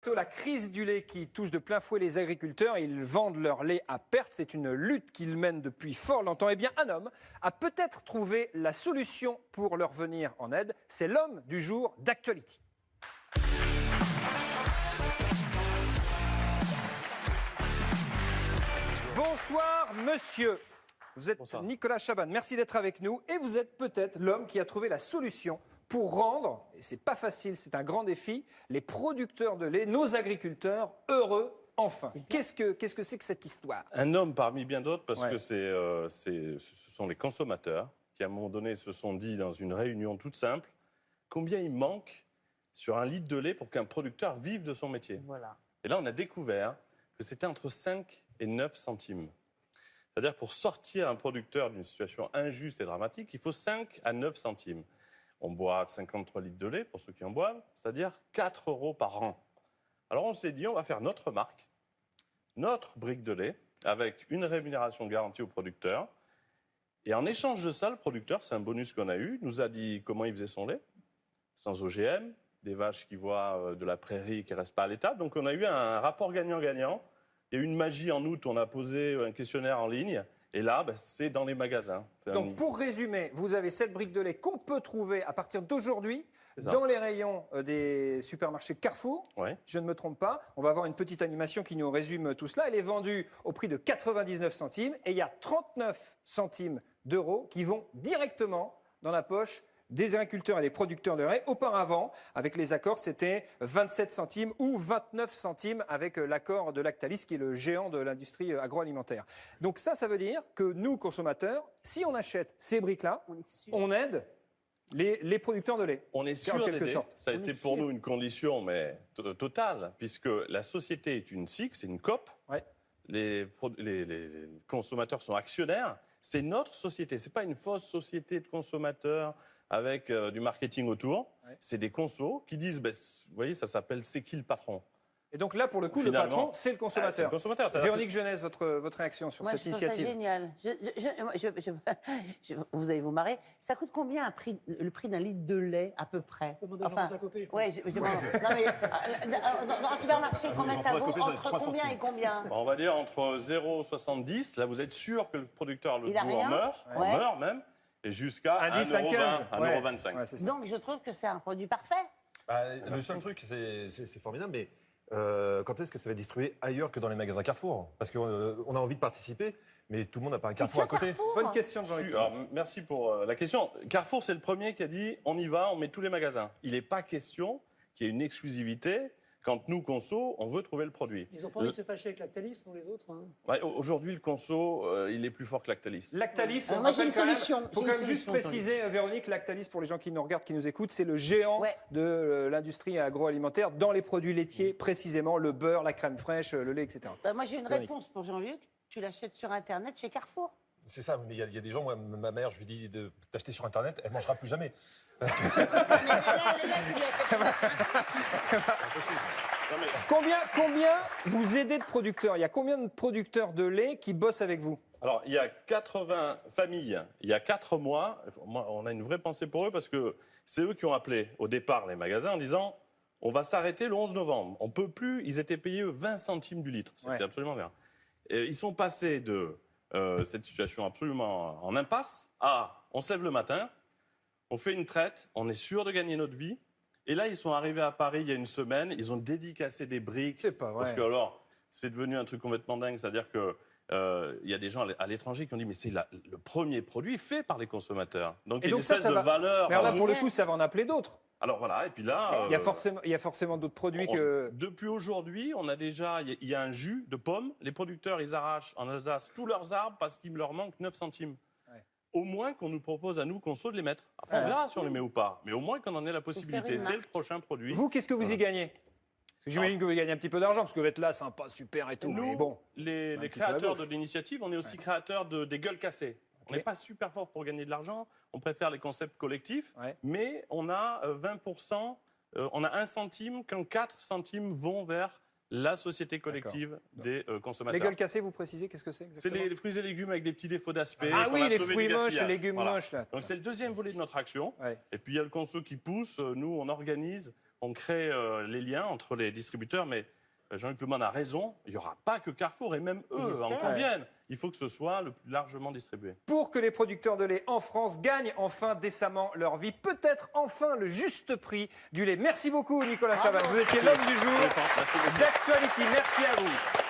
La crise du lait qui touche de plein fouet les agriculteurs, ils vendent leur lait à perte, c'est une lutte qu'ils mènent depuis fort longtemps. Eh bien, un homme a peut-être trouvé la solution pour leur venir en aide, c'est l'homme du jour d'Actuality. Bonsoir monsieur, vous êtes Bonsoir. Nicolas Chabanne, merci d'être avec nous et vous êtes peut-être l'homme qui a trouvé la solution pour rendre, et c'est pas facile, c'est un grand défi, les producteurs de lait, nos agriculteurs, heureux enfin. Qu'est-ce que c'est que cette histoire? Un homme parmi bien d'autres, parce que ce sont les consommateurs qui, à un moment donné, se sont dit dans une réunion toute simple, combien il manque sur un litre de lait pour qu'un producteur vive de son métier. Voilà. Et là, on a découvert que c'était entre 5 et 9 centimes. C'est-à-dire, pour sortir un producteur d'une situation injuste et dramatique, il faut 5 à 9 centimes. On boit 53 litres de lait, pour ceux qui en boivent, c'est-à-dire 4 € par an. Alors on s'est dit, on va faire notre marque, notre brique de lait, avec une rémunération garantie au producteur. Et en échange de ça, le producteur, c'est un bonus qu'on a eu, nous a dit comment il faisait son lait, sans OGM, des vaches qui voient de la prairie et qui ne restent pas à l'étable. Donc on a eu un rapport gagnant-gagnant. Il y a eu une magie en août, on a posé un questionnaire en ligne. Et là, c'est dans les magasins. Donc, pour résumer, vous avez cette brique de lait qu'on peut trouver à partir d'aujourd'hui dans les rayons des supermarchés Carrefour. Ouais. Je ne me trompe pas. On va avoir une petite animation qui nous résume tout cela. Elle est vendue au prix de 99 centimes et il y a 39 centimes d'euros qui vont directement dans la poche des agriculteurs et des producteurs de lait. Auparavant, avec les accords, c'était 27 centimes ou 29 centimes avec l'accord de Lactalis, qui est le géant de l'industrie agroalimentaire. Donc ça veut dire que nous, consommateurs, si on achète ces briques-là, on aide les producteurs de lait. On est sûr d'aider. Ça a été pour nous une condition, mais totale, puisque la société est une SIC, c'est une COP. Ouais. Les consommateurs sont actionnaires. C'est notre société. Ce n'est pas une fausse société de consommateurs avec du marketing autour. Ouais. C'est des consos qui disent, vous voyez, ça s'appelle « c'est qui le patron ?» Et donc là, pour le coup, le patron, c'est le consommateur. C'est le consommateur. Véronique Jeunesse, votre réaction sur cette initiative? C'est génial. Vous allez vous marrer. Ça coûte combien le prix d'un litre de lait, à peu près? Enfin, ouais, non mais dans un supermarché, combien ça vaut? Entre combien et combien? On va dire entre 0,70. Là, vous êtes sûr que le producteur, le bourg, meurt même. Et jusqu'à 1,15 €, 1,25 €. Ouais, donc, je trouve que c'est un produit parfait. Le seul truc, c'est formidable, mais quand est-ce que ça va être distribué ailleurs que dans les magasins Carrefour? Parce qu'on a envie de participer, mais tout le monde n'a pas un Carrefour à côté. Carrefour. Bonne question, Jean-Luc. Merci pour la question. Carrefour, c'est le premier qui a dit on y va, on met tous les magasins. Il n'est pas question qu'il y ait une exclusivité. Quand nous, conso, on veut trouver le produit. Ils n'ont pas envie de se fâcher avec Lactalis, nous les autres. Hein. Ouais, aujourd'hui, le conso, il est plus fort que Lactalis. Lactalis, moi j'ai une solution. Il faut quand même juste préciser, Véronique, Lactalis, pour les gens qui nous regardent, qui nous écoutent, c'est le géant de l'industrie agroalimentaire dans les produits laitiers, précisément le beurre, la crème fraîche, le lait, etc. Moi j'ai une réponse pour Jean-Luc. Tu l'achètes sur Internet chez Carrefour. C'est ça, mais il y a des gens, moi, ma mère, je lui dis d'acheter sur Internet, elle ne mangera plus jamais. Parce que... Combien vous aidez de producteurs? Il y a combien de producteurs de lait qui bossent avec vous? Alors, il y a 80 familles, il y a 4 mois. On a une vraie pensée pour eux parce que c'est eux qui ont appelé au départ les magasins en disant on va s'arrêter le 11 novembre. On ne peut plus. Ils étaient payés 20 centimes du litre. C'était absolument rien. Et ils sont passés de cette situation absolument en impasse à on se lève le matin, on fait une traite, on est sûr de gagner notre vie. Et là, ils sont arrivés à Paris il y a une semaine, ils ont dédicacé des briques. C'est pas vrai. Parce que alors, c'est devenu un truc complètement dingue, c'est-à-dire que il y a des gens à l'étranger qui ont dit mais c'est le premier produit fait par les consommateurs. Donc il y a une espèce de valeur. Mais alors là, pour le coup, ça va en appeler d'autres. Alors voilà, et puis là... il y a forcément d'autres produits que... Depuis aujourd'hui, on a déjà... Il y a un jus de pommes. Les producteurs, ils arrachent en Alsace tous leurs arbres parce qu'il leur manque 9 centimes. Ouais. Au moins qu'on nous propose à nous, conso, de les mettre. Après, on verra si on les met ou pas. Mais au moins qu'on en ait la possibilité. C'est le prochain produit. Vous, qu'est-ce que vous y gagnez? Parce que j'imagine que vous gagnez un petit peu d'argent, parce que vous êtes là, sympa, super et tout. Nous, mais bon, les créateurs de l'initiative, on est aussi créateurs des gueules cassées. On n'est pas super fort pour gagner de l'argent. On préfère les concepts collectifs. Mais on a 20%... on a 1 centime quand 4 centimes vont vers la société collective des consommateurs. Les gueules cassées, vous précisez, qu'est-ce que c'est exactement? C'est les fruits et légumes avec des petits défauts d'aspect. Ah oui, les fruits moches, les légumes moches. Là. Donc c'est le deuxième volet de notre action. Ouais. Et puis il y a le conso qui pousse. Nous, on organise on crée les liens entre les distributeurs, mais Jean-Luc Lemoyne a raison, il n'y aura pas que Carrefour, et même eux en conviennent. Il faut que ce soit le plus largement distribué. Pour que les producteurs de lait en France gagnent enfin décemment leur vie, peut-être enfin le juste prix du lait. Merci beaucoup Nicolas Chavannes, vous étiez l'homme du jour d'Actuality. Merci à vous.